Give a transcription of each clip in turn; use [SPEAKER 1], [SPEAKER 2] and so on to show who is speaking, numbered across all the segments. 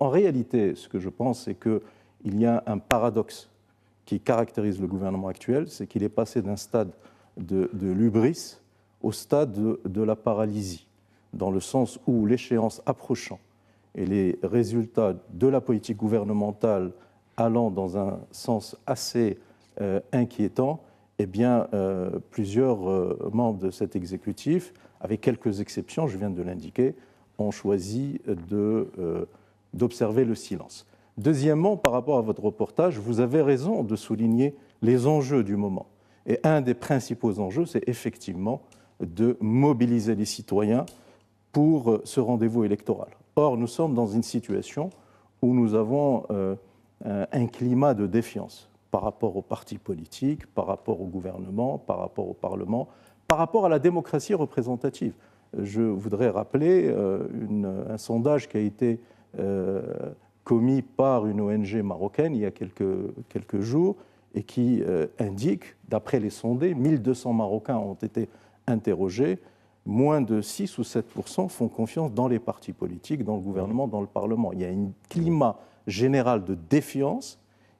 [SPEAKER 1] En réalité, ce que je pense, c'est qu'il y a un paradoxe qui caractérise le gouvernement actuel, c'est qu'il est passé d'un stade de l'hubris au stade de la paralysie, dans le sens où l'échéance approchant et les résultats de la politique gouvernementale allant dans un sens assez inquiétant, eh bien, plusieurs membres de cet exécutif, avec quelques exceptions, je viens de l'indiquer, ont choisi d'observer le silence. Deuxièmement, par rapport à votre reportage, vous avez raison de souligner les enjeux du moment. Et un des principaux enjeux, c'est effectivement de mobiliser les citoyens pour ce rendez-vous électoral. Or, nous sommes dans une situation où nous avons un climat de défiance par rapport aux partis politiques, par rapport au gouvernement, par rapport au Parlement, par rapport à la démocratie représentative. Je voudrais rappeler un sondage qui a été commis par une ONG marocaine il y a quelques jours et qui indique, d'après les sondés, 1200 Marocains ont été interrogés, moins de 6 ou 7% font confiance dans les partis politiques, dans le gouvernement, dans le Parlement. Il y a un climat général de défiance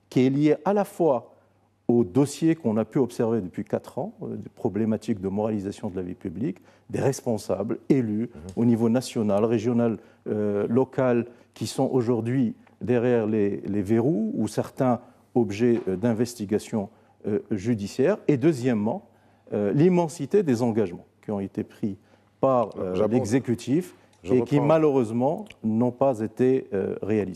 [SPEAKER 1] qui est lié à la fois au dossier qu'on a pu observer depuis 4 ans, des problématiques de moralisation de la vie publique, des responsables élus au niveau national, régional, local, qui sont aujourd'hui derrière les verrous ou certains objets d'investigation judiciaire. Et deuxièmement, l'immensité des engagements qui ont été pris par l'exécutif et qui malheureusement n'ont pas été réalisés.